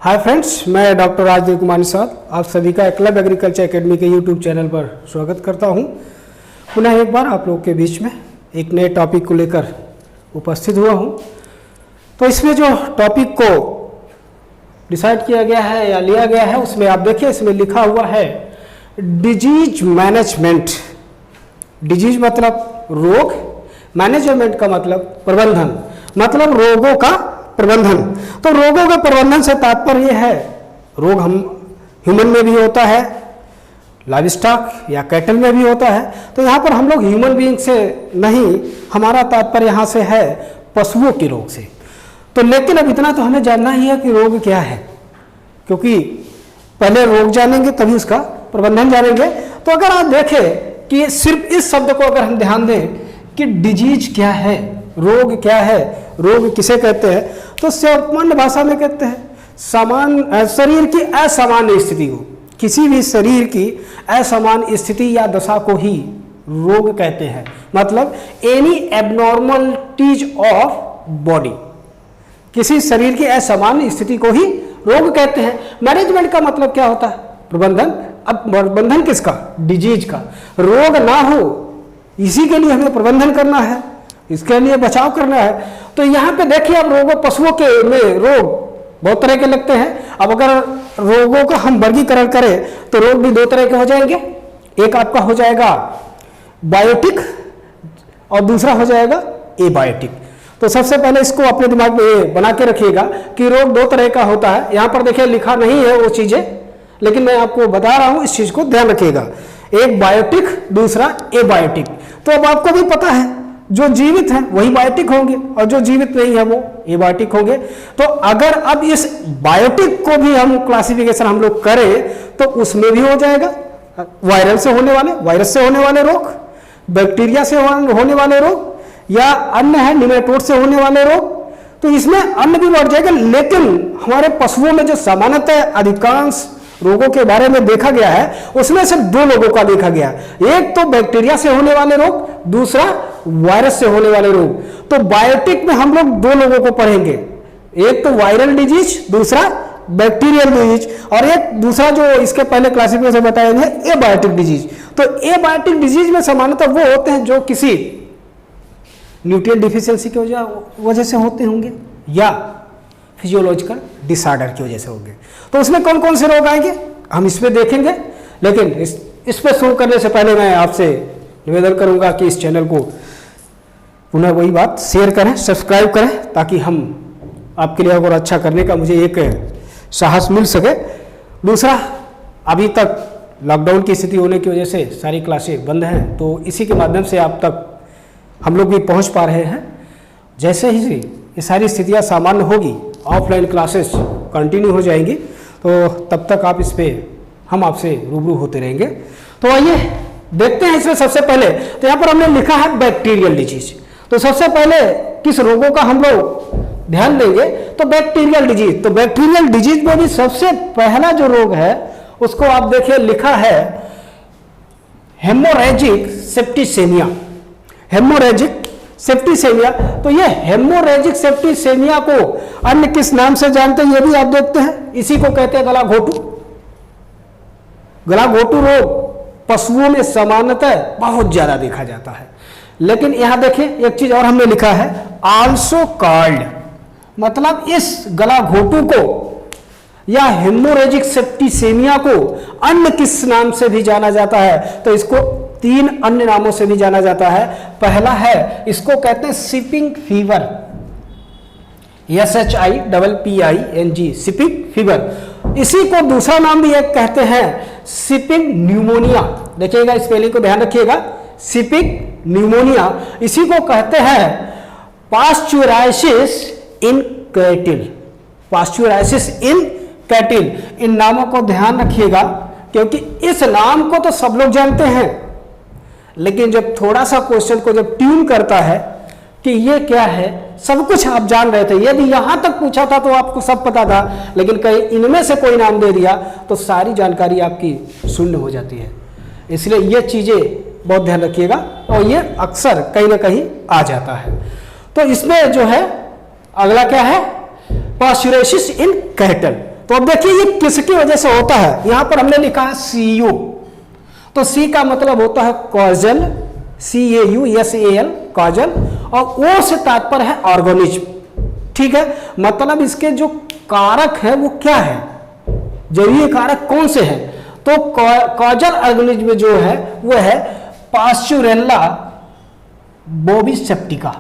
Hi friends, मैं doctor Rajdev Kumar Nishad आप सभी का क्लब एग्रीकल्चर एकेडमी के यूट्यूब चैनल पर स्वागत करता हूं। पुनः एक बार आप लोगों के बीच में एक नए टॉपिक को लेकर उपस्थित हुआ हूं। तो इसमें जो टॉपिक को डिसाइड किया गया है या लिया गया है, उसमें आप देखिए, इसमें लिखा हुआ है डिजीज मैनेजमेंट। डिजीज मतलब रोग, मैनेजमेंट का मतलब प्रबंधन, मतलब रोगों का प्रबंधन। तो रोगों के प्रबंधन से तात्पर्य है, रोग हम ह्यूमन में भी होता है, लाइव स्टॉक या कैटल में भी होता है। तो यहाँ पर हम लोग ह्यूमन बीइंग से नहीं, हमारा तात्पर्य यहाँ से है पशुओं के रोग से। तो लेकिन अब इतना तो हमें जानना ही है कि रोग क्या है, क्योंकि पहले रोग जानेंगे तभी उसका प्रबंधन जानेंगे। तो अगर आप देखें कि सिर्फ इस शब्द को अगर हम ध्यान दें कि डिजीज क्या है, रोग क्या है, रोग किसे कहते हैं, तो सामान्य भाषा में कहते हैं शरीर की असामान्य स्थिति को, किसी भी शरीर की असामान्य स्थिति या दशा को ही रोग कहते हैं। मतलब एनी एबनॉर्मलिटीज ऑफ बॉडी, किसी शरीर की असामान्य स्थिति को ही रोग कहते हैं। मैनेजमेंट का मतलब क्या होता है? प्रबंधन। अब प्रबंधन किसका? डिजीज का। रोग ना हो इसी के लिए हमें प्रबंधन करना है, इसके लिए बचाव करना है। तो यहाँ पे देखिए, अब रोगों, पशुओं के में रोग बहुत तरह के लगते हैं। अब अगर रोगों का हम वर्गीकरण करें तो रोग भी दो तरह के हो जाएंगे। एक आपका हो जाएगा बायोटिक और दूसरा हो जाएगा एबायोटिक। तो सबसे पहले इसको अपने दिमाग में बना के रखिएगा कि रोग दो तरह का होता है। यहाँ पर देखिए लिखा नहीं है वो चीजें, लेकिन मैं आपको बता रहा हूं, इस चीज को ध्यान रखिएगा। एक बायोटिक, दूसरा एबायोटिक। तो अब आपको भी पता है, जो जीवित है वही बायोटिक होंगे और जो जीवित नहीं है वो एबायोटिक होंगे। तो अगर अब इस बायोटिक को भी हम क्लासिफिकेशन हम लोग करें तो उसमें भी हो जाएगा वायरस से होने वाले रोग, बैक्टीरिया से होने वाले रोग, या अन्य है निमेटोड से होने वाले रोग। तो इसमें अन्य भी बढ़ जाएगा। लेकिन हमारे पशुओं में जो सामान्यतः अधिकांश रोगों के बारे में देखा गया है, उसमें से दो लोगों का देखा गया। एक तो बैक्टीरिया से होने वाले रोग, दूसरा वायरस से होने वाले रोग। तो बायोटिक में हम लोग दो लोगों को पढ़ेंगे, एक तो वायरल डिजीज, दूसरा बैक्टीरियल डिजीज, और एक दूसरा जो इसके पहले क्लासिफिकेशन बताएंगे एबायोटिक डिजीज। तो एबायोटिक डिजीज में सामान्यतः वो होते हैं जो किसी न्यूट्रिएंट डिफिशियंसी की वजह से होते होंगे या फिजियोलॉजिकल डिसऑर्डर की वजह से होंगे। तो उसमें कौन कौन से रोग आएंगे हम इसमें देखेंगे। लेकिन इस पर शुरू करने से पहले मैं आपसे निवेदन करूंगा कि इस चैनल को पुनः वही बात शेयर करें, सब्सक्राइब करें, ताकि हम आपके लिए और अच्छा करने का मुझे एक साहस मिल सके। दूसरा, अभी तक लॉकडाउन की स्थिति होने की वजह से सारी क्लासें बंद हैं, तो इसी के माध्यम से आप तक हम लोग भी पहुंच पा रहे हैं। जैसे ही ये सारी स्थितियां सामान्य होगी, ऑफलाइन क्लासेस कंटिन्यू हो जाएंगी, तो तब तक आप इस पे हम आपसे रूबरू होते रहेंगे। तो आइए देखते हैं इसमें सबसे पहले। तो यहाँ पर हमने लिखा है बैक्टीरियल डिजीज। तो सबसे पहले किस रोगों का हम लोग ध्यान देंगे? तो बैक्टीरियल डिजीज। तो बैक्टीरियल डिजीज में भी सबसे पहला जो रोग है उसको आप देखिए लिखा है हेमोरेजिक सेप्टिसेमिया। Haemorrhagic septicaemia. तो ये हेमोरेजिक सेप्टिसेमिया को अन्य किस नाम से जानते हैं ये भी आप देखते हैं। इसी को कहते हैं गला घोटू। गला घोटू रोग पशुओं में सामान्यतः बहुत ज्यादा देखा जाता है। लेकिन यहां देखिए एक चीज और हमने लिखा है आल्सो कॉल्ड, मतलब इस गला घोटू को या हेमोरेजिक सेप्टिसेमिया को अन्य किस नाम से भी जाना जाता है? तो इसको तीन अन्य नामों से भी जाना जाता है। पहला है, इसको कहते हैं shipping fever, SHIPPING, shipping fever. इसी को दूसरा नाम भी एक कहते हैं शिपिंग न्यूमोनिया। देखिएगा, स्पेलिंग को ध्यान रखिएगा, शिपिंग न्यूमोनिया। इसी को कहते हैं पास्चुराइसिस इन कैटिल, पास्चुराइसिस इन कैटिल। इन नामों को ध्यान रखिएगा, क्योंकि इस नाम को तो सब लोग जानते हैं, लेकिन जब थोड़ा सा क्वेश्चन को जब ट्यून करता है कि ये क्या है, सब कुछ आप जान रहे थे, यदि यहां तक पूछा था तो आपको सब पता था, लेकिन कहीं इनमें से कोई नाम दे दिया तो सारी जानकारी आपकी शून्य हो जाती है। इसलिए ये चीजें बहुत ध्यान रखिएगा, और ये अक्सर कहीं ना कहीं आ जाता है। तो इसमें जो है अगला क्या है, पास्चुरेसिस इन कैटल। तो अब देखिए ये किसकी वजह से होता है, यहां पर हमने लिखा है CU, तो C का मतलब होता है कॉजल, CAUSAL कॉजल, और O से तात्पर्य है ऑर्गेनिज्म। ठीक है, मतलब इसके जो कारक है वो क्या है, जलीय कारक कौन से हैं, तो कॉजल ऑर्गेनिज्म जो है वो है पास्चुरेल्ला बोविसेप्टिका।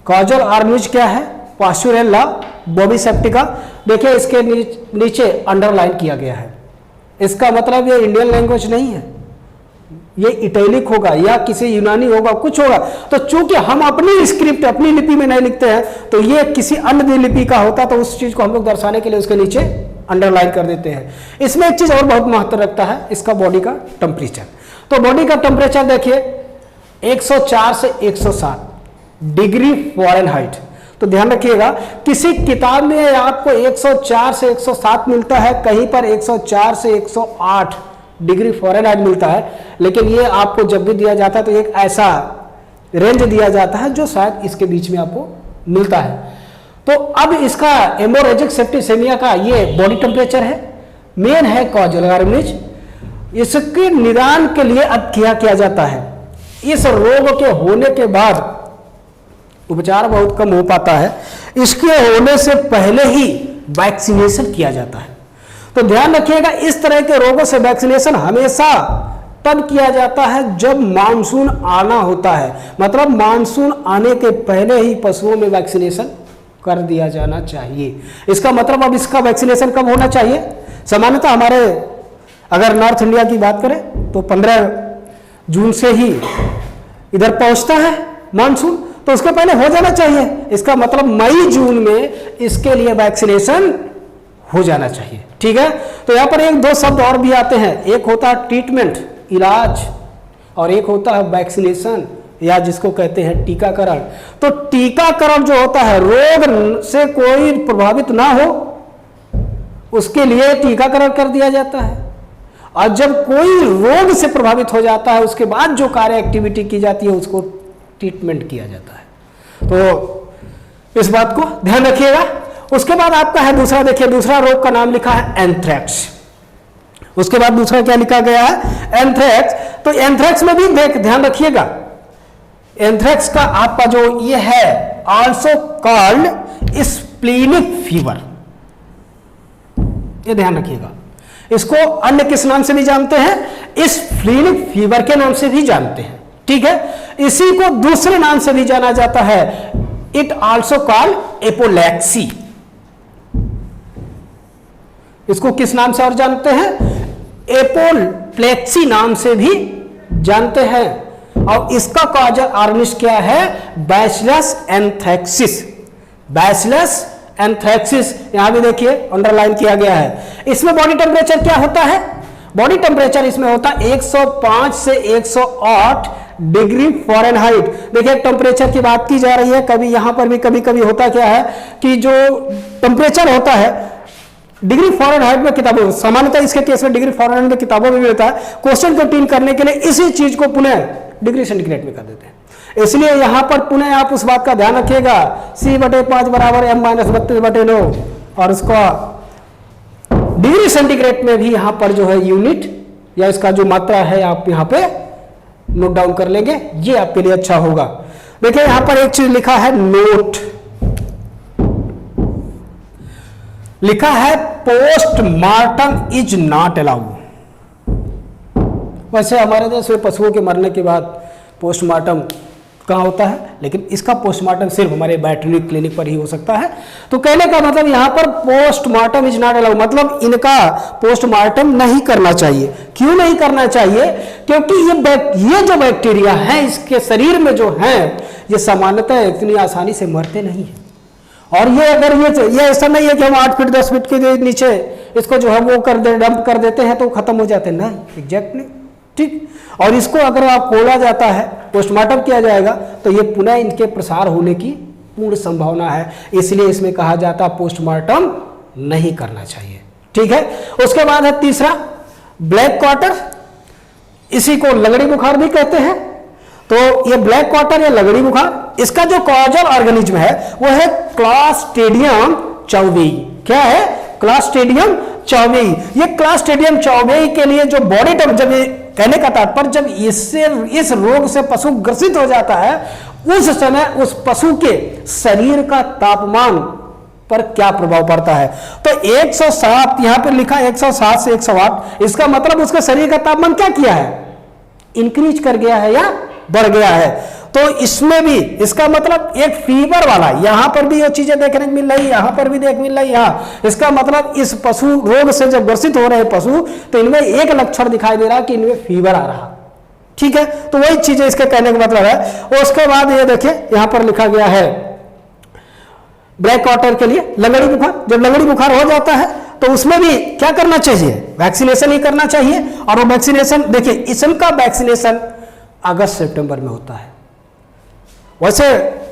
कॉजल ऑर्गेनिज्म क्या है, पास्चुरेल्ला बोविसेप्टिका। देखिए इसके नीचे अंडरलाइन किया गया है, इसका मतलब ये इंडियन लैंग्वेज नहीं है, ये इटैलिक होगा या किसी यूनानी होगा, कुछ होगा। तो चूंकि हम अपनी स्क्रिप्ट अपनी लिपि में नहीं लिखते हैं, तो ये किसी अन्य लिपि का होता, तो उस चीज को हम लोग दर्शाने के लिए उसके नीचे अंडरलाइन कर देते हैं। इसमें एक चीज और बहुत महत्व रखता है, इसका बॉडी का टेम्परेचर। तो बॉडी का टेम्परेचर देखिए 104 से 107 डिग्री फ़ारेनहाइट। तो ध्यान रखिएगा, किसी किताब में आपको 104 से 107 मिलता है, कहीं पर 104 से 108 डिग्री फ़ारेनहाइट मिलता है, लेकिन ये आपको जब भी दिया जाता है तो एक ऐसा रेंज दिया जाता है जो शायद इसके बीच में आपको मिलता है। तो अब इसका हेमोरेजिक सेप्टिसेमिया का ये बॉडी टेम्परेचर है, मेन है कॉजल ऑर्गेनिज्म। इसके निदान के लिए अब क्या किया जाता है, इस रोग के होने के बाद उपचार बहुत कम हो पाता है, इसके होने से पहले ही वैक्सीनेशन किया जाता है। तो ध्यान रखिएगा, इस तरह के रोगों से वैक्सीनेशन हमेशा तब किया जाता है जब मानसून आना होता है, मतलब मानसून आने के पहले ही पशुओं में वैक्सीनेशन कर दिया जाना चाहिए। इसका मतलब अब इसका वैक्सीनेशन कब होना चाहिए, सामान्यतः हमारे अगर नॉर्थ इंडिया की बात करें तो 15 जून से ही इधर पहुंचता है मानसून, तो उसके पहले हो जाना चाहिए। इसका मतलब मई जून में इसके लिए वैक्सीनेशन हो जाना चाहिए। ठीक है, तो यहां पर एक दो शब्द और भी आते हैं, एक होता है ट्रीटमेंट इलाज, और एक होता है वैक्सीनेशन या जिसको कहते हैं टीकाकरण। तो टीकाकरण जो होता है, रोग से कोई प्रभावित ना हो उसके लिए टीकाकरण कर दिया जाता है, और जब कोई रोग से प्रभावित हो जाता है उसके बाद जो कार्य एक्टिविटी की जाती है उसको ट्रीटमेंट किया जाता है। तो इस बात को ध्यान रखिएगा। उसके बाद आपका है दूसरा, देखिए दूसरा रोग का नाम लिखा है एंथ्रेक्स। उसके बाद दूसरा क्या लिखा गया है, एंथ्रेक्स। तो एंथ्रेक्स में भी ध्यान रखिएगा, एंथ्रेक्स का आपका जो ये है आल्सो कॉल्ड स्प्लीनिक फीवर, ये ध्यान रखिएगा। इसको अन्य किस नाम से भी जानते हैं, स्प्लीनिक फीवर के नाम से भी जानते हैं। ठीक है, इसी को दूसरे नाम से भी जाना जाता है, इट आल्सो कॉल्ड एपोलेक्सी। इसको किस नाम से और जानते हैं, एपोप्लेक्सी नाम से भी जानते हैं। और इसका कॉजल ऑर्गेनिज्म क्या है, बैसिलस एंथ्रेक्सिस। बैसिलस एंथ्रेक्सिस यहां भी देखिए अंडरलाइन किया गया है। इसमें बॉडी टेम्परेचर क्या होता है, बॉडी टेम्परेचर इसमें होता है 105 से 108 डिग्री फ़ारेनहाइट। देखिए टेम्परेचर की बात की जा रही है, कभी यहां पर भी कभी कभी होता क्या है कि जो टेम्परेचर होता है डिग्री फ़ारेनहाइट में किताबों, सामान्यतः इसके केस में डिग्री फ़ारेनहाइट में किताबों में भी होता है, क्वेश्चन को टीन करने के लिए इसी चीज को पुनः डिग्री सेंटीग्रेड में कर देते हैं। इसलिए यहां पर पुनः आप उस बात का ध्यान रखिएगा, C/5 बराबर M-32/9, और उसका डिग्री सेंटीग्रेड में भी यहां पर जो है यूनिट या इसका जो मात्रा है आप यहां पे नोट डाउन कर लेंगे, ये आपके लिए अच्छा होगा। देखिए यहां पर एक चीज लिखा है नोट, लिखा है पोस्टमार्टम इज नॉट अलाउड। वैसे हमारे देश में पशुओं के मरने के बाद पोस्टमार्टम कहाँ होता है, लेकिन इसका पोस्टमार्टम सिर्फ हमारे वेटरनरी क्लिनिक पर ही हो सकता है। तो कहने का मतलब यहाँ पर पोस्टमार्टम इज नॉट अलाउड, मतलब इनका पोस्टमार्टम नहीं करना चाहिए। क्यों नहीं करना चाहिए, क्योंकि ये जो बैक्टीरिया है इसके शरीर में जो है ये सामान्यतः इतनी आसानी से मरते नहीं है। और ये अगर ये ऐसा नहीं है कि हम 8 फीट 10 फीट के नीचे इसको जो है वो डंप कर देते हैं तो खत्म हो जाते हैं, नहीं, एग्जैक्ट नहीं। ठीक, और इसको अगर आप खोला जाता है, पोस्टमार्टम किया जाएगा, तो ये पुनः इनके प्रसार होने की पूर्ण संभावना है, इसलिए इसमें कहा जाता है पोस्टमार्टम नहीं करना चाहिए। ठीक है, उसके बाद है तीसरा ब्लैक क्वार्टर, इसी को लगड़ी बुखार भी कहते हैं। तो ये ब्लैक क्वार्टर या लगड़ी बुखार, इसका जो कॉजल ऑर्गेनिज्म है वो है क्लॉस्ट्रिडियम चौबेई। क्या है, क्लॉस्ट्रिडियम चौबेई। ये क्लॉस्ट्रिडियम चौबेई के लिए जो बॉडी टेम्परेचर, जब ये कहने का तात्पर्य जब इस रोग से पशु ग्रसित हो जाता है उस समय उस पशु के शरीर का तापमान पर क्या प्रभाव पड़ता है। तो 107 यहां पर लिखा 107 से 108, इसका मतलब उसके शरीर का तापमान क्या किया है, इंक्रीज कर गया है या बढ़ गया है। तो इसमें भी इसका मतलब एक फीवर वाला, यहां पर भी ये चीजें देखने को मिल रही, यहां पर भी देख मिल रही। यहां इसका मतलब इस पशु रोग से जब ग्रसित हो रहे पशु तो इनमें एक लक्षण दिखाई दे रहा कि इनमें फीवर आ रहा। ठीक है, तो वही चीजें इसके कहने का मतलब है। और उसके बाद ये देखिए यहां पर लिखा गया है ब्लैक वाटर के लिए लगड़ी बुखार। जब लगड़ी बुखार हो जाता है तो उसमें भी क्या करना चाहिए, वैक्सीनेशन ही करना चाहिए। और वो वैक्सीनेशन देखिए, इसका वैक्सीनेशन अगस्त सितंबर में होता है। वैसे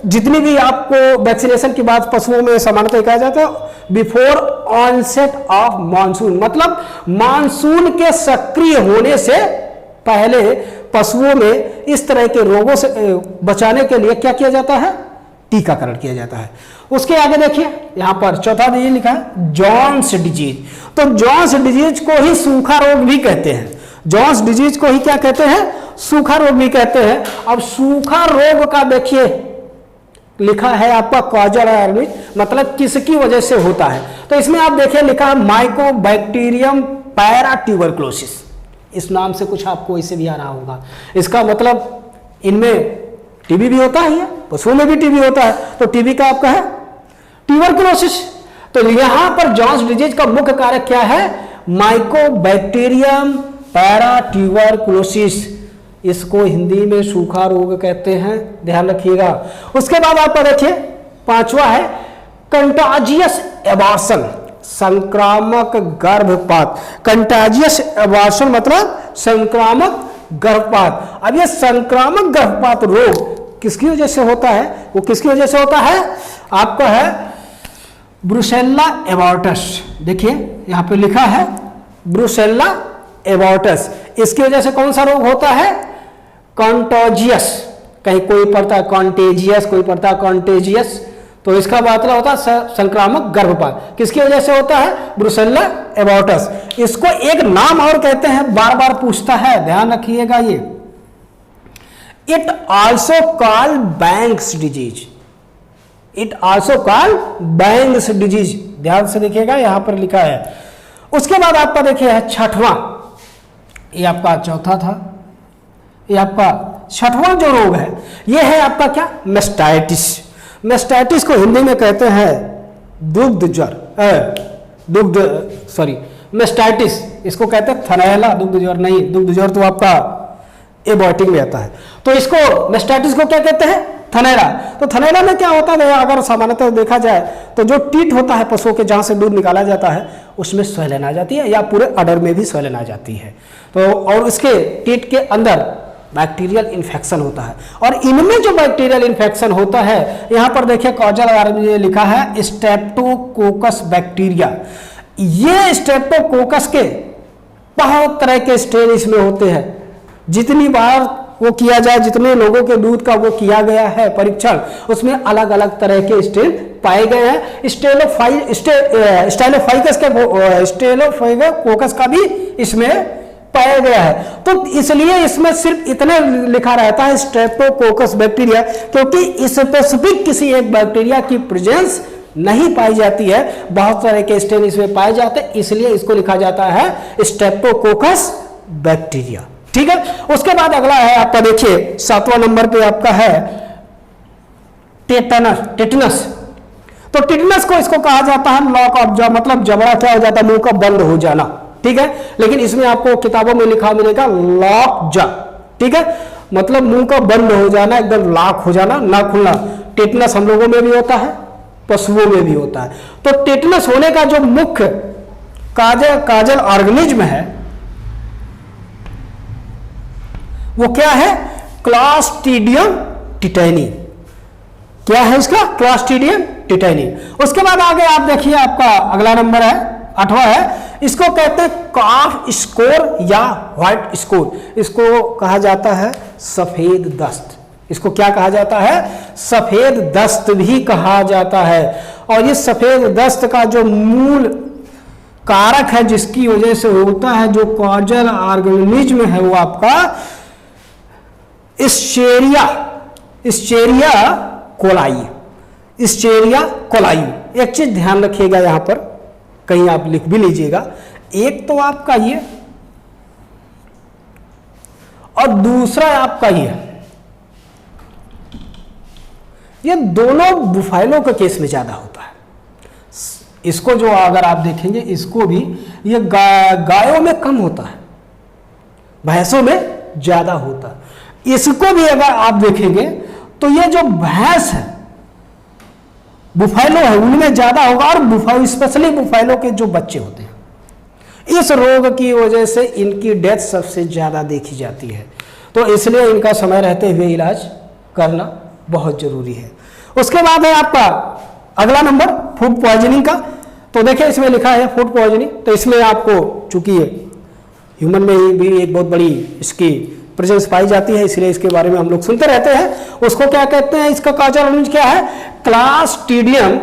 जितनी भी आपको वैक्सीनेशन की बात पशुओं में सामान्यतः कहा जाता है बिफोर ऑनसेट ऑफ मानसून, मतलब मानसून के सक्रिय होने से पहले पशुओं में इस तरह के रोगों से बचाने के लिए क्या किया जाता है, टीकाकरण किया जाता है। उसके आगे देखिए यहां पर चौथा डिजीज लिखा है जॉन्स डिजीज। तो जॉन्स डिजीज को ही सूखा रोग भी कहते हैं। जॉन्स डिजीज को ही क्या कहते हैं, सूखा रोग भी कहते हैं। अब सूखा रोग का देखिए लिखा है आपका कॉजल ऑर्गेनिज, मतलब किसकी वजह से होता है। तो इसमें आप देखिए लिखा है माइकोबैक्टीरियम पैरा ट्यूबरकुलोसिस। इस नाम से कुछ आपको इसे भी आ रहा होगा। इसका मतलब इनमें टीबी भी होता है, पशुओं में भी टीबी होता है। तो टीबी का आपका है ट्यूबरकुलोसिस। तो यहां पर जॉन्स डिजीज का मुख्य कारक क्या है, माइकोबैक्टीरियम पैरा ट्यूबरकुलोसिस। इसको हिंदी में सूखा रोग कहते हैं, ध्यान रखिएगा। उसके बाद आपका देखिए पांचवा है कंटाजियस एबॉर्शन, संक्रामक गर्भपात। कंटाजियस एबॉर्शन मतलब संक्रामक गर्भपात। अब ये संक्रामक गर्भपात रोग किसकी वजह से होता है, वो किसकी वजह से होता है, आपका है ब्रुसेल्ला एबॉर्टस। देखिए यहां पे लिखा है ब्रुसेल्ला एबॉर्टस। इसकी वजह से कौन सा रोग होता है, कॉन्टोजियस। कहीं कोई पढ़ता है कॉन्टेजियस, कोई पढ़ता है कॉन्टेजियस। तो इसका मतलब होता है संक्रामक गर्भपात। किसकी वजह से होता है, ब्रुसेल्ला एबॉर्टस। इसको एक नाम और कहते हैं, बार बार पूछता है, ध्यान रखिएगा ये, it also called banks disease. It also called banks disease, ध्यान से देखिएगा यहां पर लिखा है। उसके बाद आपका देखिए है छठवां, ये आपका चौथा था, ये आपका छठवां जो रोग है ये है आपका क्या, मेस्टाइटिस। मेस्टाइटिस को हिंदी में कहते हैं दुग्ध ज्वर, मेस्टाइटिस। इसको कहते हैं थनैला, दुग्ध ज्वर नहीं, दुग्ध ज्वर तो आपका एबॉर्टिंग में आता है। तो इसको मेस्टाइटिस को क्या कहते हैं, थनैला। तो थनैला में क्या होता है, अगर सामान्यतः देखा जाए तो जो टीट होता है पशुओं के, जहां से दूध निकाला जाता है उसमें स्वेलन आ जाती है, या पूरे अडर में भी स्वेलन आ जाती है। तो और इसके टीट के अंदर बैक्टीरियल इन्फेक्शन होता है। और इनमें जो बैक्टीरियल इन्फेक्शन होता है, यहां पर देखिए कॉजल ऑर्गेनिज में लिखा है स्ट्रेप्टोकोकस बैक्टीरिया। ये स्ट्रेप्टोकोकस के बहुत तरह के स्ट्रेन इसमें होते हैं। जितनी बार वो किया जाए, जितने लोगों के दूध का वो किया गया है परीक्षण, उसमें अलग अलग तरह के स्ट्रेन पाए गए हैं। स्टेलोफाइकोकस का भी इसमें पाया गया है। तो इसलिए इसमें सिर्फ इतने लिखा रहता है स्ट्रेप्टोकोकस बैक्टीरिया, क्योंकि स्पेसिफिक किसी एक बैक्टीरिया की प्रेजेंस नहीं पाई जाती है, बहुत तरह के स्ट्रेन इसमें पाए जाते हैं, इसलिए इसको लिखा जाता है स्ट्रेप्टोकोकस बैक्टीरिया। ठीक है। उसके बाद अगला है आपका देखिए 7वां नंबर पे आपका है टेटनस। तो टेटनस को इसको कहा जाता है लॉक ऑफ जॉ, मतलब जबड़ा क्या हो जाता है, मुंह का बंद हो जाना। ठीक है, लेकिन इसमें आपको किताबों में लिखा मिलेगा लॉक जॉ। ठीक है, मतलब मुंह का बंद हो जाना, एकदम लॉक हो जाना, ना खुलना। टेटनस हम लोगों में भी होता है, पशुओं में भी होता है। तो टेटनस होने का जो मुख्य काजल ऑर्गेनिज्म है वो क्या है, क्लॉस्ट्रिडियम टिटैनी। क्या है इसका, क्लॉस्ट्रिडियम टिटैनी। उसके बाद आगे आप देखिए आपका अगला नंबर है 8वां है, इसको कहते हैं कॉफ स्कोर या व्हाइट स्कोर। इसको कहा जाता है सफेद दस्त। इसको क्या कहा जाता है, सफेद दस्त भी कहा जाता है। और इस सफेद दस्त का जो मूल कारक है जिसकी वजह से होता है, जो कॉजल ऑर्गेनिज्म है वो आपका इस्चेरिया कोलाई। एक चीज ध्यान रखिएगा यहां पर, कहीं आप लिख भी लीजिएगा, एक तो आपका ये और दूसरा आपका ये दोनों बुफाइलों के केस में ज्यादा होता है। इसको जो अगर आप देखेंगे, इसको भी ये गायों में कम होता है, भैंसों में ज्यादा होता है। इसको भी अगर आप देखेंगे तो ये जो भैंस है, बुफाइलो है, उनमें ज्यादा होगा, और स्पेशली बुफाइलो के जो बच्चे होते हैं, इस रोग की वजह से इनकी डेथ सबसे ज्यादा देखी जाती है। तो इसलिए इनका समय रहते हुए इलाज करना बहुत जरूरी है। उसके बाद है आपका अगला नंबर फूड पॉइजनिंग का। तो देखिए इसमें लिखा है फूड पॉइजनिंग, तो इसमें आपको चूंकि ह्यूमन में भी एक बहुत बड़ी इसकी प्रेजेंस पाई जाती है, इसलिए इसके बारे में हम लोग सुनते रहते हैं। उसको क्या कहते हैं, इसका कॉजल ऑर्गेनिज्म क्या है, क्लास्ट्रीडियम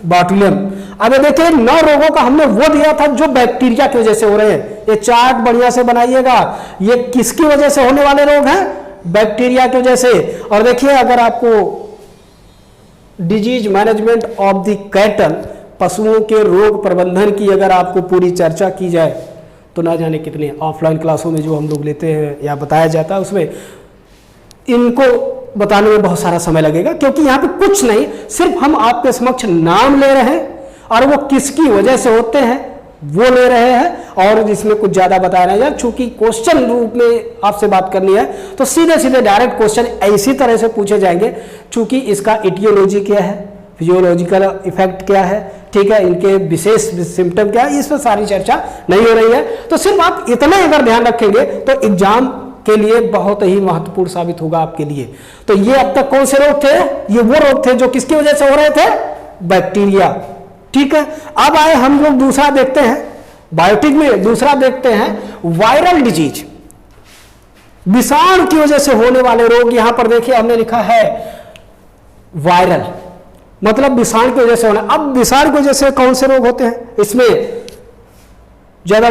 बाटुलिनम। अब देखिए 9 रोगों का हमने वो दिया था जो बैक्टीरिया की वजह से हो रहे हैं। ये चार्ट बढ़िया से बनाइएगा, ये किसकी वजह से होने वाले रोग हैं, बैक्टीरिया की वजह से। और देखिए अगर आपको disease management of the cattle, पशुओं के रोग प्रबंधन की अगर आपको पूरी चर्चा की जाए तो ना जाने कितने ऑफलाइन क्लासों में जो हम लोग लेते हैं या बताया जाता है, उसमें इनको बताने में बहुत सारा समय लगेगा, क्योंकि यहाँ पे कुछ नहीं, सिर्फ हम आपके समक्ष नाम ले रहे हैं और वो किसकी वजह से होते हैं वो ले रहे हैं, और इसमें कुछ ज्यादा बताया नहीं है। चूंकि क्वेश्चन रूप में आपसे बात करनी है तो सीधे सीधे डायरेक्ट क्वेश्चन ऐसी तरह से पूछे जाएंगे, चूंकि इसका इटियोलॉजी क्या है, फिजियोलॉजिकल इफेक्ट क्या है, ठीक है, इनके विशेष सिम्टम क्या है, इस पर सारी चर्चा नहीं हो रही है। तो सिर्फ आप इतना अगर ध्यान रखेंगे तो एग्जाम के लिए बहुत ही महत्वपूर्ण साबित होगा आपके लिए। तो ये अब तक कौन से रोग थे, ये वो रोग थे जो किसकी वजह से हो रहे थे, बैक्टीरिया, ठीक है। अब आए हम लोग दूसरा देखते हैं, बायोटिक में दूसरा देखते हैं वायरल डिजीज, विषाणु की वजह से होने वाले रोग। यहां पर देखिए हमने लिखा है वायरल, मतलब विषाणु की वजह से होना। अब विषाणु की वजह से कौन से रोग होते हैं, इसमें ज्यादा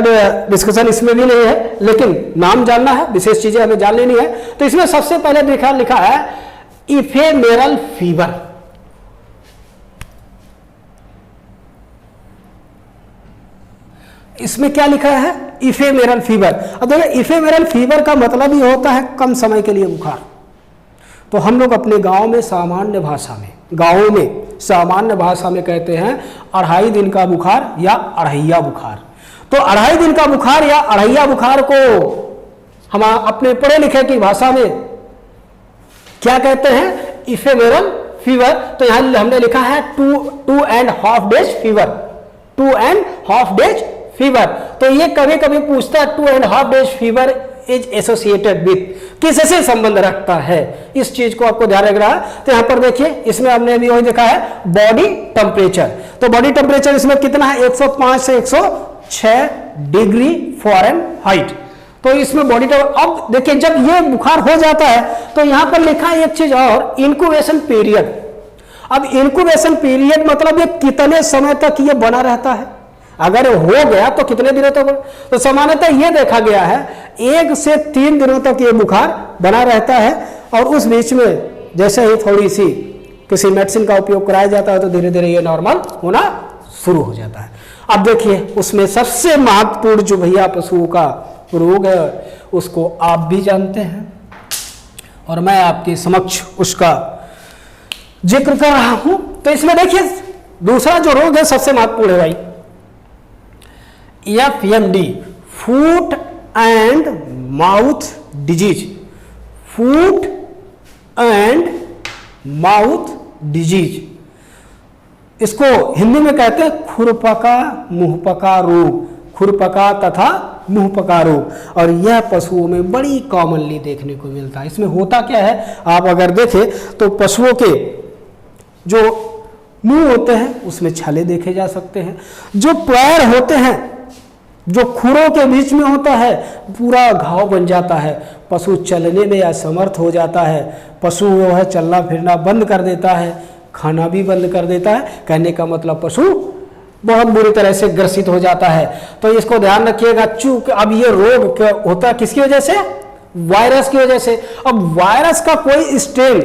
डिस्कशन इसमें भी नहीं है, लेकिन नाम जानना है, विशेष चीजें हमें जान लेनी है। तो इसमें सबसे पहले लिखा है इफेमेरल फीवर। इसमें क्या लिखा है, इफेमेरल फीवर। अब देखिए इफेमेरल फीवर का मतलब ही होता है कम समय के लिए बुखार। तो हम लोग अपने गांव में सामान्य भाषा में कहते हैं 2.5 दिन का बुखार या अढ़ैया बुखार। तो 2.5 दिन का बुखार या अढ़ैया बुखार को हम अपने पढ़े लिखे की भाषा में क्या कहते हैं, इफेमेरल फीवर। तो यहां हमने लिखा है 2.5 डेज फीवर, 2.5 डेज फीवर। तो ये कभी कभी पूछता है 2.5 days fever is associated with, किससे संबंध रखता है, इस चीज को आपको ध्यान रखना है। तो यहां पर देखिए इसमें हमने अभी वही देखा है बॉडी टेम्परेचर। तो बॉडी टेम्परेचर इसमें कितना है, 105 से 106 डिग्री फ़ारेनहाइट। तो इसमें बॉडी टेम्परेचर। अब देखिए जब ये बुखार हो जाता है तो यहां पर लिखा है एक चीज और, इंक्यूबेशन पीरियड। अब इंक्यूबेशन पीरियड मतलब ये कितने समय तक ये बना रहता है, अगर हो गया तो कितने दिनों तक। तो सामान्यतः यह देखा गया है 1 से 3 दिनों तक ये बुखार बना रहता है, और उस बीच में जैसे ही थोड़ी सी किसी मेडिसिन का उपयोग कराया जाता है तो धीरे धीरे ये नॉर्मल होना शुरू हो जाता है। अब देखिए उसमें सबसे महत्वपूर्ण जो भैया पशुओं का रोग है उसको आप भी जानते हैं और मैं आपके समक्ष उसका जिक्र कर रहा हूं। तो इसमें देखिए दूसरा जो रोग है सबसे महत्वपूर्ण है भाई, FMD, foot and mouth disease. Foot and mouth disease, इसको हिंदी में कहते हैं खुरपका मुंहपका रोग, खुरपका तथा मुंहपका रोग। और यह पशुओं में बड़ी कॉमनली देखने को मिलता है। इसमें होता क्या है, आप अगर देखें तो पशुओं के जो मुंह होते हैं उसमें छाले देखे जा सकते हैं, जो पैर होते हैं जो खुरों के बीच में होता है पूरा घाव बन जाता है, पशु चलने में असमर्थ हो जाता है, पशु वो है चलना फिरना बंद कर देता है, खाना भी बंद कर देता है। कहने का मतलब पशु बहुत बुरी तरह से ग्रसित हो जाता है। तो इसको ध्यान रखिएगा। चूंकि अब ये रोग होता है किसकी वजह से? वायरस की वजह से। अब वायरस का कोई स्ट्रेन,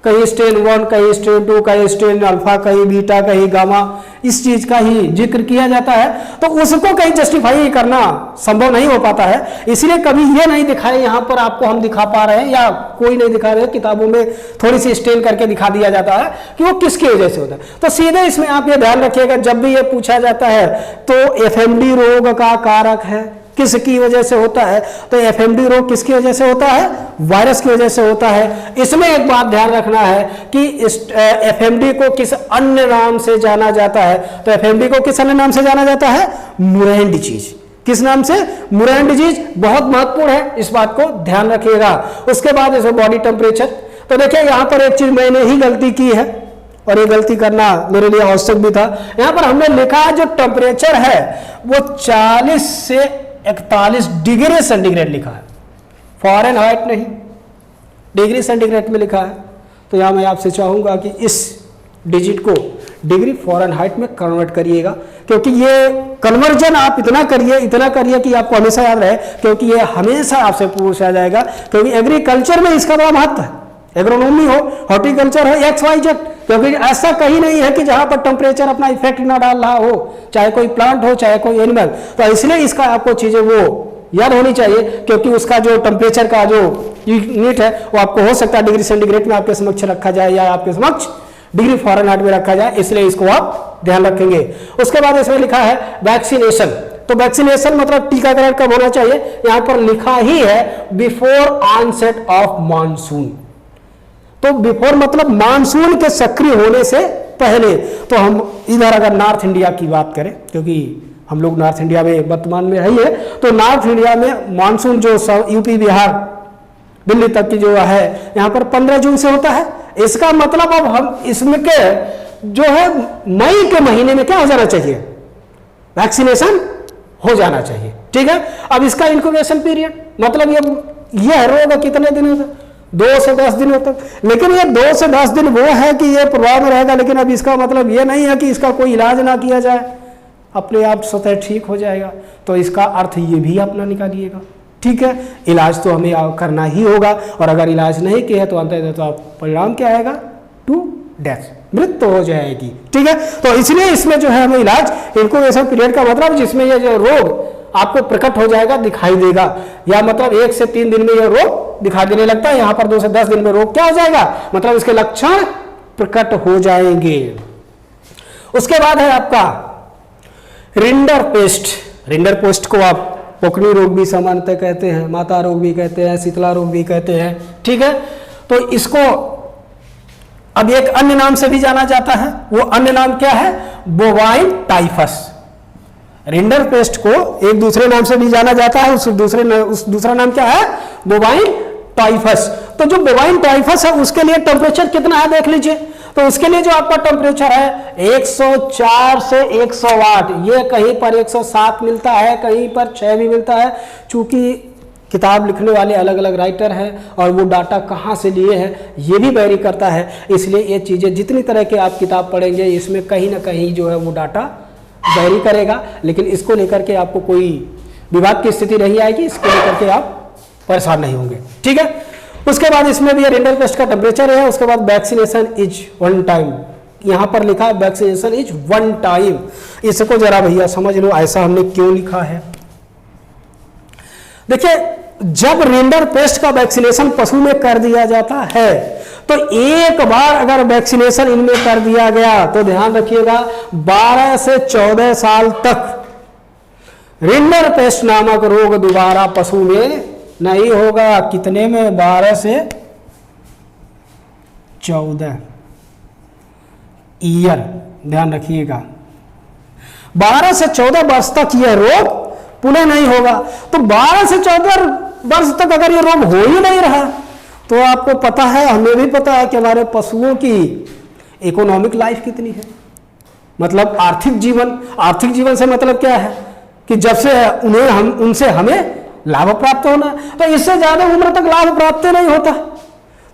कहीं स्ट्रेन 1, कहीं स्ट्रेन 2, कहीं स्ट्रेन अल्फा, कहीं बीटा, कहीं गामा, इस चीज का ही जिक्र किया जाता है, तो उसको कहीं जस्टिफाई करना संभव नहीं हो पाता है। इसलिए कभी ये नहीं दिखाए, यहाँ पर आपको हम दिखा पा रहे हैं या कोई नहीं दिखा रहे, किताबों में थोड़ी सी स्ट्रेन करके दिखा दिया जाता है कि वो किसकी वजह से होता है। तो सीधे इसमें आप ये ध्यान रखिएगा, जब भी ये पूछा जाता है तो एफएमडी रोग का कारक है किसकी वजह से होता है, तो एफएमडी रोग किसकी वजह से होता है? वायरस की वजह से होता है। इसमें एक बात ध्यान रखना है कि एफएमडी को किस अन्य नाम से जाना जाता है, तो एफएमडी को किस अन्य नाम से जाना जाता है? मुरैन डिजीज। किस नाम से? मुरैन डिजीज। बहुत महत्वपूर्ण है, इस बात को ध्यान रखिएगा। उसके बाद इसमें बॉडी टेम्परेचर। तो देखिए यहां पर एक चीज मैंने ही गलती की है और ये गलती करना मेरे लिए आवश्यक भी था। यहां पर हमने लिखा है जो टेम्परेचर है वो 40 से 41 डिग्री सेंटीग्रेड लिखा है, फ़ारेनहाइट नहीं, डिग्री सेंटीग्रेड में लिखा है। तो यहां मैं आपसे चाहूंगा कि इस डिजिट को डिग्री फ़ारेनहाइट में कन्वर्ट करिएगा, क्योंकि ये कन्वर्जन आप इतना करिए कि आपको हमेशा याद रहे, क्योंकि ये हमेशा आपसे पूछा जाएगा। क्योंकि एग्रीकल्चर में इसका बड़ा महत्व है, एग्रोनॉमी हो, हॉर्टिकल्चर हो, XYZ, क्योंकि ऐसा कहीं नहीं है कि जहां पर टेम्परेचर अपना इफेक्ट ना डाल रहा हो, चाहे कोई प्लांट हो चाहे कोई एनिमल। तो इसलिए इसका आपको चीजें वो याद होनी चाहिए, क्योंकि उसका जो टेम्परेचर का जो यूनिट है वो आपको हो सकता है डिग्री सेंटीग्रेड में आपके समक्ष रखा जाए या आपके समक्ष डिग्री फ़ारेनहाइट में रखा जाए, इसलिए इसको आप ध्यान रखेंगे। उसके बाद इसमें लिखा है वैक्सीनेशन। तो वैक्सीनेशन मतलब टीकाकरण कब होना चाहिए? यहां पर लिखा ही है बिफोर ऑनसेट ऑफ मानसून। तो बिफोर मतलब मानसून के सक्रिय होने से पहले। तो हम इधर अगर नॉर्थ इंडिया की बात करें, क्योंकि हम लोग नॉर्थ इंडिया में वर्तमान में रही है, तो नॉर्थ इंडिया में मानसून जो यूपी, बिहार, दिल्ली तक की जो है यहाँ पर 15 जून से होता है। इसका मतलब अब हम इसमें के जो है मई के महीने में क्या हो जाना चाहिए? वैक्सीनेशन हो जाना चाहिए। ठीक है। अब इसका इंक्यूबेशन पीरियड मतलब ये रोग कितने दिन होता? 2 से 10 दिनों तक। लेकिन ये 2 से 10 दिन वो है कि ये प्रभाव में रहेगा, लेकिन अब इसका मतलब ये नहीं है कि इसका कोई इलाज ना किया जाए, अपने आप स्वतः ठीक हो जाएगा। तो इसका अर्थ ये भी अपना निकालिएगा। ठीक है, इलाज तो हमें करना ही होगा, और अगर इलाज नहीं किया तो अंततः तो परिणाम क्या आएगा? टू डेथ, मृत्यु हो जाएगी। ठीक है। तो इसलिए इसमें जो है हमें इलाज, इंक्यूबेशन पीरियड का मतलब जिसमें ये जो रोग आपको प्रकट हो जाएगा, दिखाई देगा, या मतलब 1 से 3 दिन में यह रोग दिखाई देने लगता है। यहां पर 2 से 10 दिन में रोग क्या हो जाएगा? मतलब इसके लक्षण प्रकट हो जाएंगे। उसके बाद है आपका रिंडरपेस्ट। रिंडरपेस्ट को आप पोकनी रोग भी सामान्यतः कहते हैं, माता रोग भी कहते हैं, शीतला रोग भी कहते हैं। ठीक है। तो इसको अब एक अन्य नाम से भी जाना जाता है। वो अन्य नाम क्या है? Bovine typhus. रिंडरपेस्ट को एक दूसरे नाम से भी जाना जाता है, उस दूसरा नाम क्या है? Bovine typhus. तो जो बोवाइन टाइफस है उसके लिए टेम्परेचर कितना है देख लीजिए। तो उसके लिए जो आपका टेम्परेचर है 104 से 108, ये कहीं पर 107 मिलता है, कहीं पर 6 भी मिलता है। चूंकि किताब लिखने वाले अलग अलग राइटर हैं और वो डाटा कहाँ से लिए हैं ये भी वेरी करता है, इसलिए ये चीज़ें जितनी तरह के आप किताब पढ़ेंगे इसमें कहीं ना कहीं जो है वो डाटा वेरी करेगा। लेकिन इसको लेकर के आपको कोई विवाद की स्थिति नहीं आएगी, इसको लेकर के आप परेशान नहीं होंगे। ठीक है। उसके बाद इसमें भी रिंडरपेस्ट का टेम्परेचर है। उसके बाद वैक्सीनेशन इज 1 टाइम, यहां पर लिखा है वैक्सीनेशन इज 1 टाइम। इसको जरा भैया समझ लो ऐसा हमने क्यों लिखा है। देखिए जब रिंडरपेस्ट का वैक्सीनेशन पशु में कर दिया जाता है तो एक बार अगर वैक्सीनेशन इनमें कर दिया गया तो ध्यान रखिएगा 12 से 14 साल तक रिंडरपेस्ट नामक रोग दोबारा पशु में नहीं होगा। कितने में? 12 से 14 ईयर, ध्यान रखिएगा 12 से 14 वर्ष तक यह रोग पुनः नहीं होगा। तो 12 से 14 वर्ष तक अगर ये रोग हो ही नहीं रहा तो आपको पता है, हमें भी पता है कि हमारे पशुओं की इकोनॉमिक लाइफ कितनी है, मतलब आर्थिक जीवन से मतलब क्या है कि जब से उनसे हमें लाभ प्राप्त होना, तो इससे ज्यादा उम्र तक लाभ प्राप्त नहीं होता।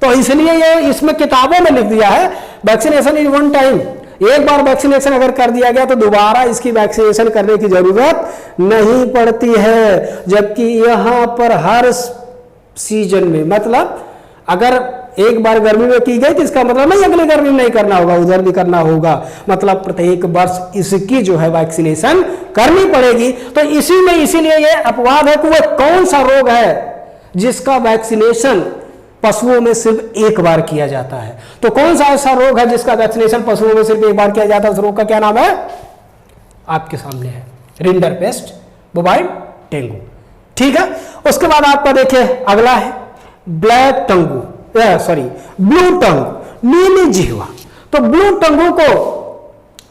तो इसलिए ये इसमें किताबों में लिख दिया है वैक्सीनेशन इज वन टाइम, एक बार वैक्सीनेशन अगर कर दिया गया तो दोबारा इसकी वैक्सीनेशन करने की जरूरत नहीं पड़ती है। जबकि यहां पर हर सीजन में, मतलब अगर एक बार गर्मी में की गई तो इसका मतलब नहीं अगली गर्मी में नहीं करना होगा, उधर भी करना होगा। मतलब प्रत्येक वर्ष इसकी जो है वैक्सीनेशन करनी पड़ेगी। तो इसी में इसीलिए ये अपवाद है कि वह कौन सा रोग है जिसका वैक्सीनेशन पशुओं में सिर्फ एक बार किया जाता है। तो कौन सा ऐसा रोग है जिसका वैक्सीनेशन पशुओं में सिर्फ एक बार किया जाता है? उस रोग का क्या नाम है? आपके सामने है, रिंडरपेस्ट बोवाइन डेंगू। ठीक है, उसके बाद आपका देखिए अगला है ब्लैक टंगू, ब्लू टंगू, नीली जिह्वा। तो ब्लू टंगू को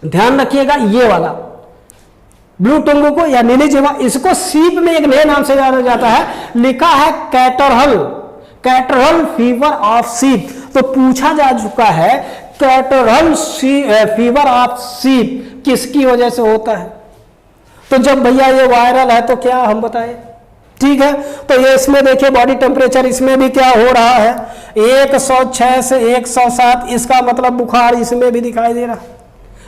ध्यान रखिएगा, ये वाला ब्लू टंगू को या नीली जिह्वा, इसको सीप में एक नए नाम से जाना जाता है, लिखा है कैटरल फीवर ऑफ सीप। तो पूछा जा चुका है कैटरल फीवर ऑफ सीप किसकी वजह से होता है? तो जब भैया ये वायरल है तो क्या हम बताएं? ठीक है, तो ये इसमें देखिए बॉडी टेम्परेचर इसमें भी क्या हो रहा है, 106 से 107, इसका मतलब बुखार इसमें भी दिखाई दे रहा है,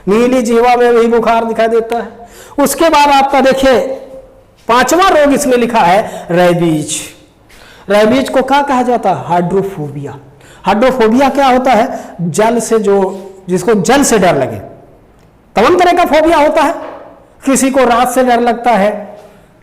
नीली जिह्वा में भी बुखार दिखाई देता है। उसके बाद आपका देखिए 5वां रोग इसमें लिखा है रेबीज। रेबीज को क्या कहा जाता है? हाइड्रोफोबिया। हाइड्रोफोबिया क्या होता है? जल से, जिसको जल से डर लगे। तमाम तरह का फोबिया होता है, किसी को रात से डर लगता है,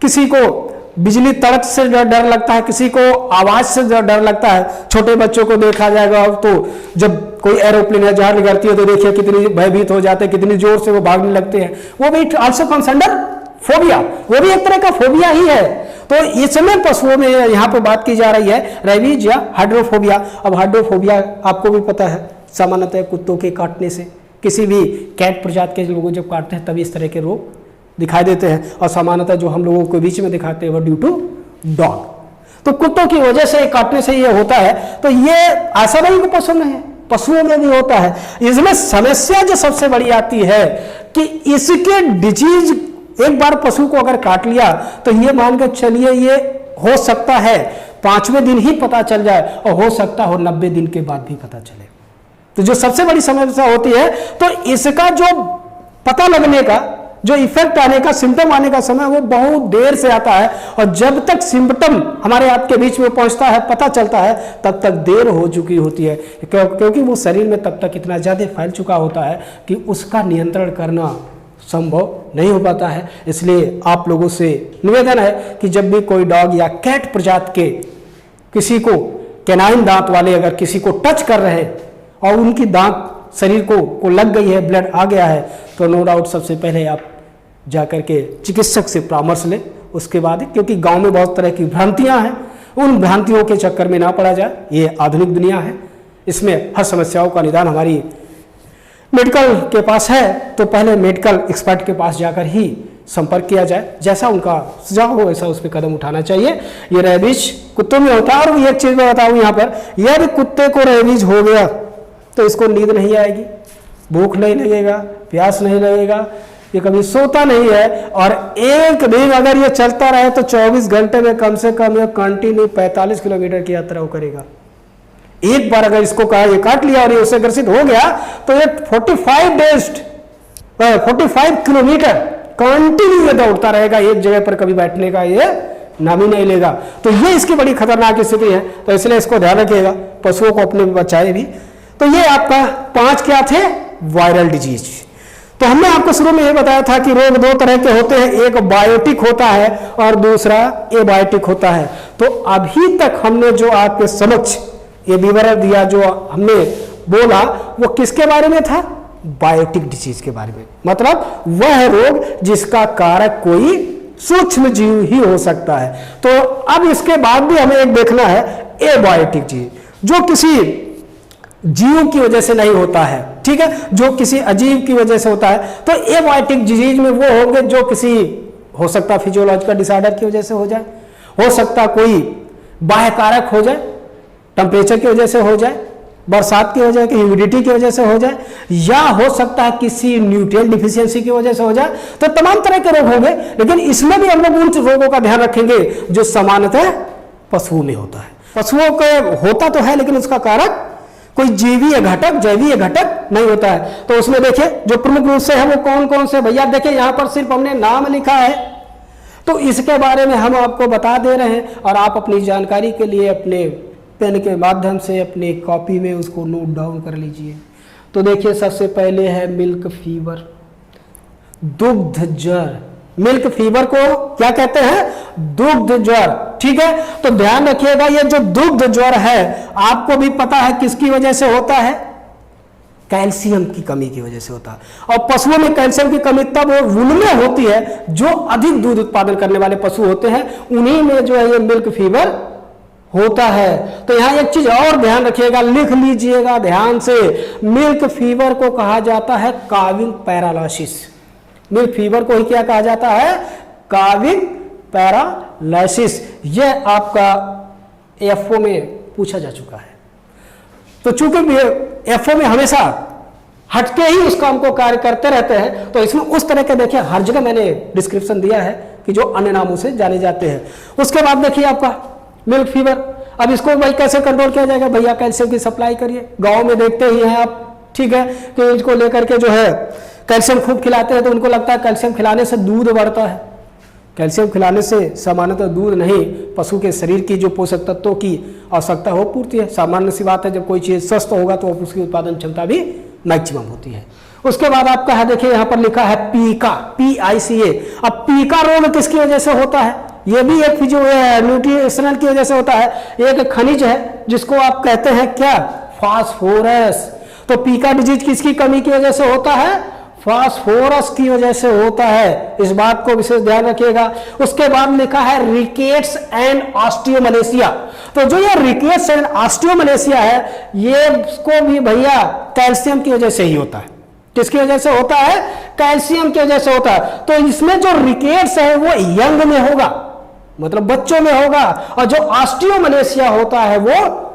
किसी को बिजली तड़क से डर लगता है, किसी को आवाज से डर लगता है। छोटे बच्चों को देखा जाएगा तो जब कोई एरोप्लेन या जहाज निकलती है तो देखिए कितनी भयभीत हो जाते हैं, कितनी जोर से वो भागने लगते हैं। वो भी आल्सो कंसिडर फोबिया, वो भी एक तरह का फोबिया ही है। तो इसमें पशुओं में यहाँ पे बात की जा रही है रेबीज या हाइड्रोफोबिया। अब हाइड्रोफोबिया आपको भी पता है, सामान्यतः कुत्तों के काटने से, किसी भी कैट प्रजाति के लोगों जब काटते हैं तभी इस तरह के रोग दिखाई देते हैं। और सामान्यतः जो हम लोगों को बीच में दिखाते हैं वो ड्यू टू डॉग। तो कुत्तों की वजह से काटने से ये होता है। तो ये ऐसा नहीं कि पशु में है, पशुओं में भी होता है। इसमें समस्या जो सबसे बड़ी आती है कि इसके डिजीज एक बार पशु को अगर काट लिया तो ये मान के चलिए ये हो सकता है 5वें दिन ही पता चल जाए और हो सकता हो 90 दिन के बाद भी पता चले। तो जो सबसे बड़ी समस्या होती है, तो इसका जो पता लगने का, जो इफेक्ट आने का, सिम्टम आने का समय वो बहुत देर से आता है। और जब तक सिम्टम हमारे आपके बीच में पहुंचता है, पता चलता है, तब तक देर हो चुकी होती है, क्योंकि वो शरीर में तब तक इतना ज़्यादा फैल चुका होता है कि उसका नियंत्रण करना संभव नहीं हो पाता है। इसलिए आप लोगों से निवेदन है कि जब भी कोई डॉग या कैट प्रजाति के किसी को कैनाइन दांत वाले अगर किसी को टच कर रहे हैं और उनकी दांत शरीर को लग गई है, ब्लड आ गया है, तो नो डाउट सबसे पहले आप जाकर के चिकित्सक से परामर्श लें। उसके बाद, क्योंकि गांव में बहुत तरह की भ्रांतियां हैं, उन भ्रांतियों के चक्कर में ना पड़ा जाए। ये आधुनिक दुनिया है, इसमें हर समस्याओं का निदान हमारी मेडिकल के पास है। तो पहले मेडिकल एक्सपर्ट के पास जाकर ही संपर्क किया जाए, जैसा उनका सुझाव हो वैसा उस पर कदम उठाना चाहिए। ये रेबीज कुत्तों में होता है। और एक चीज़ मैं बताऊँ यहाँ पर, यदि कुत्ते को रेबीज हो गया तो इसको नींद नहीं आएगी, भूख नहीं लगेगा, प्यास नहीं लगेगा, ये कभी सोता नहीं है। और एक दिन अगर ये चलता रहे तो 24 घंटे में कम से कम ये कंटिन्यू 45 किलोमीटर की यात्रा वो करेगा। एक बार अगर इसको कहा ये काट लिया और ये उससे ग्रसित हो गया तो ये 45 किलोमीटर कंटिन्यू ये दौड़ता रहेगा, एक जगह पर कभी बैठने का ये नाम ही नहीं लेगा। तो ये इसकी बड़ी खतरनाक स्थिति है। तो इसलिए इसको ध्यान रखिएगा, पशुओं को अपने बचाए भी। तो ये आपका 5 क्या थे? Viral disease. तो हमने आपको शुरू में ये बताया था कि रोग 2 तरह के होते हैं, एक बायोटिक होता है और दूसरा एबायोटिक होता है। तो अभी तक हमने जो आपके समक्ष ये विवरण दिया, जो हमने बोला, वो किसके बारे में था? बायोटिक डिजीज के बारे में। मतलब वह रोग जिसका कारक कोई सूक्ष्म जीव ही हो सकता है। तो अब इसके बाद भी हमें एक देखना है एबायोटिक जीव, जो किसी जीव की वजह से नहीं होता है, ठीक है, जो किसी अजीब की वजह से होता है। तो एबायोटिक डिजीज में वो होंगे जो किसी, हो सकता फिजियोलॉजिकल डिसऑर्डर की वजह से हो जाए, हो सकता कोई बाह्य कारक हो जाए, टेम्परेचर की वजह से हो जाए, बरसात की वजह से, ह्यूमिडिटी की वजह से हो जाए, या हो सकता है किसी न्यूट्रिएंट डिफिशियंसी की वजह से हो जाए। तो तमाम तरह के रोग होंगे, लेकिन इसमें भी हम लोग उन रोगों का ध्यान रखेंगे जो सामान्यतः पशुओं में होता है। पशुओं को होता तो है लेकिन उसका कारक कोई जैवीय घटक नहीं होता है। तो उसमें देखिए जो प्रमुख रूप से है वो कौन कौन से, भैया देखिए यहाँ पर सिर्फ हमने नाम लिखा है, तो इसके बारे में हम आपको बता दे रहे हैं और आप अपनी जानकारी के लिए अपने पेन के माध्यम से अपनी कॉपी में उसको नोट डाउन कर लीजिए। तो देखिए सबसे पहले है मिल्क फीवर, दुग्ध ज्वर। मिल्क फीवर को क्या कहते हैं? दुग्ध ज्वर। ठीक है, तो ध्यान रखिएगा ये जो दुग्ध ज्वर है आपको भी पता है किसकी वजह से होता है? कैल्शियम की कमी की वजह से होता है। और पशुओं में कैल्शियम की कमी तब उनमें होती है जो अधिक दूध उत्पादन करने वाले पशु होते हैं, उन्हीं में जो है ये मिल्क फीवर होता है। तो यहां एक चीज और ध्यान रखिएगा, लिख लीजिएगा ध्यान से, मिल्क फीवर को कहा जाता है काविंग पैरालाइसिस। मिल्क फीवर को ही क्या कहा जाता है? Calving paralysis. यह आपका एफओ में पूछा जा चुका है। तो चूंकि एफओ में हमेशा हटके ही उस काम को कार्य करते रहते हैं, तो इसमें उस तरह के देखिए हर जगह मैंने डिस्क्रिप्शन दिया है कि जो अन्य नामों से जाने जाते हैं। उसके बाद देखिए आपका मिल्क फीवर, अब इसको भाई कैसे कंट्रोल किया जाएगा? भैया कैल्शियम की सप्लाई करिए। गांव में देखते ही हैं आप, ठीक है, कि इसको लेकर के जो है कैल्शियम खूब खिलाते हैं, तो उनको लगता है कैल्शियम खिलाने से दूध बढ़ता है। कैल्शियम खिलाने से सामान्यतः दूध नहीं, पशु के शरीर की जो पोषक तत्वों की आवश्यकता हो पूर्ति है। सामान्य सी बात है, जब कोई चीज स्वस्थ होगा तो उसकी उत्पादन क्षमता भी मैक्सिमम होती है। उसके बाद आपका है, देखिए यहाँ पर लिखा है पीका, PICA। अब पीका रोग किसकी वजह से होता है? ये भी एक जो न्यूट्रिशनल की वजह से होता है। एक खनिज है जिसको आप कहते हैं क्या? फास्फोरस। तो पीका डिजीज किसकी कमी की वजह से होता है? फास्फोरस की वजह से होता है। इस बात को विशेष ध्यान रखिएगा। उसके बाद लिखा है रिकेट्स एंड ऑस्टियोमलेशिया। तो जो ये रिकेट्स एंड ऑस्टियोमलेशिया है, ये इसको भी भैया कैल्शियम की वजह से ही होता है। किसकी वजह से होता है? कैल्शियम की वजह से होता है। तो इसमें जो रिकेट्स है वो यंग में होगा, मतलब बच्चों में होगा, और जो ऑस्टियोमलेशिया होता है वो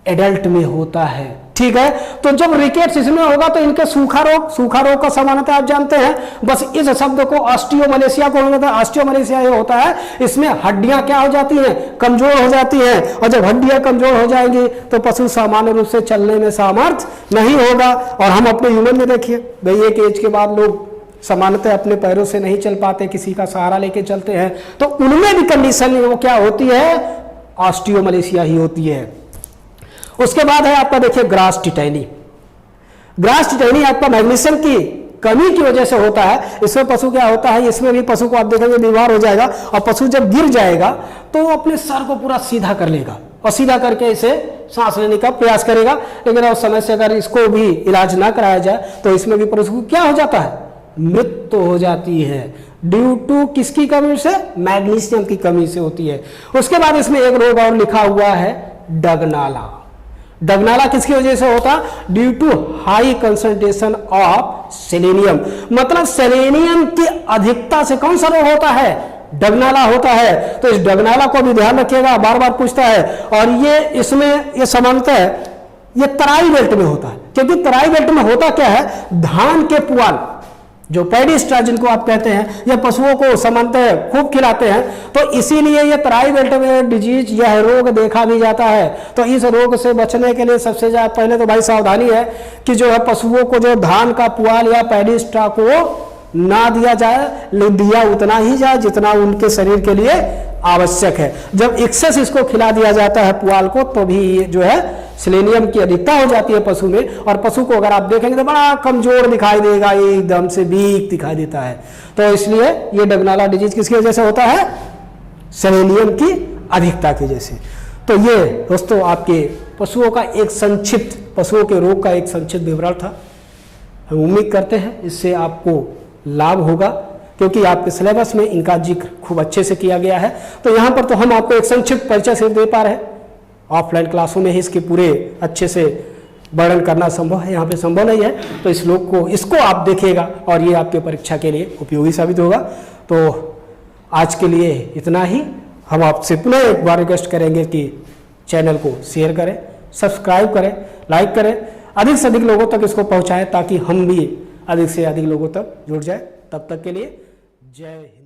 एडल्ट में होता है। ठीक है, तो जब रिकेट्स इसमें होगा तो इनके सूखा रोग का सामान्यतः आप जानते हैं, बस इस शब्द को ऑस्टियोमलेशिया को होता है। ऑस्टियोमलेशिया ये होता है, इसमें हड्डियां क्या हो जाती हैं? कमजोर हो जाती हैं, और जब हड्डियां कमजोर हो जाएंगी तो पशु सामान्य रूप से चलने में सामर्थ्य नहीं होगा। और हम अपने ह्यूमन में देखिए भाई, एक एज के बाद लोग सामान्यतः अपने पैरों से नहीं चल पाते, किसी का सहारा लेके चलते हैं, तो उनमें भी कंडीशन वो क्या होती है? ऑस्टियोमलेशिया ही होती है। उसके बाद है आपका देखिए ग्रास टिटैनी। ग्रास टिटैनी आपका मैग्नीशियम की कमी की वजह से होता है। इसमें पशु क्या होता है? इसमें भी पशु को आप देखेंगे बीमार हो जाएगा, और पशु जब गिर जाएगा तो वो अपने सर को पूरा सीधा कर लेगा और सीधा करके इसे सांस लेने का प्रयास करेगा। लेकिन उस समय से अगर इसको भी इलाज ना कराया जाए तो इसमें भी पशु को क्या हो जाता है? मृत्यु हो जाती है। ड्यू टू किसकी कमी से? मैग्नीशियम की कमी से होती है। उसके बाद इसमें एक रोग और लिखा हुआ है डगनाला। डगनाला किसकी वजह से होता? Due to high concentration of selenium. मतलब सेलेनियम की अधिकता से कौन सा रोग होता है? डगनाला होता है। तो इस डगनाला को भी ध्यान रखिएगा, बार बार पूछता है। और ये इसमें ये समानता है, ये तराई बेल्ट में होता है। क्योंकि तराई बेल्ट में होता क्या है? धान के पुआल, जो पैडी स्ट्रा जिनको आप कहते हैं, यह पशुओं को सामान्यतः खूब खिलाते हैं, तो इसीलिए यह तराई बेल्ट में डिजीज, यह रोग देखा भी जाता है। तो इस रोग से बचने के लिए सबसे ज्यादा पहले तो भाई सावधानी है कि जो है पशुओं को जो धान का पुआल या पैडी स्ट्रा को ना दिया जाए, दिया उतना ही जाए जितना उनके शरीर के लिए आवश्यक है। जब एक्सेस इसको खिला दिया जाता है पुआल को, तो भी जो है सेलेनियम की अधिकता हो जाती है पशु में, और पशु को अगर आप देखेंगे तो बड़ा कमजोर दिखाई देगा, एकदम से वीक दिखाई देता है। तो इसलिए ये डगनाला डिजीज किसकी वजह से होता है? सेलेनियम की अधिकता की वजह से। तो ये दोस्तों आपके पशुओं का एक संक्षिप्त, पशुओं के रोग का एक संक्षिप्त विवरण था। हम उम्मीद करते हैं इससे आपको लाभ होगा, क्योंकि आपके सिलेबस में इनका जिक्र खूब अच्छे से किया गया है। तो यहाँ पर तो हम आपको एक संक्षिप्त परिचय सिर्फ दे पा रहे हैं, ऑफलाइन क्लासों में ही इसके पूरे अच्छे से वर्णन करना संभव है, यहाँ पे संभव नहीं है। तो इस लोग को, इसको आप देखिएगा और ये आपके परीक्षा के लिए उपयोगी साबित होगा। तो आज के लिए इतना ही। हम आपसे पुनः एक बार रिक्वेस्ट करेंगे कि चैनल को शेयर करें, सब्सक्राइब करें, लाइक करें, अधिक से अधिक लोगों तक इसको पहुँचाएँ, ताकि हम भी अधिक से अधिक लोगों तक जुड़ जाए। तब तक के लिए जय हिंद।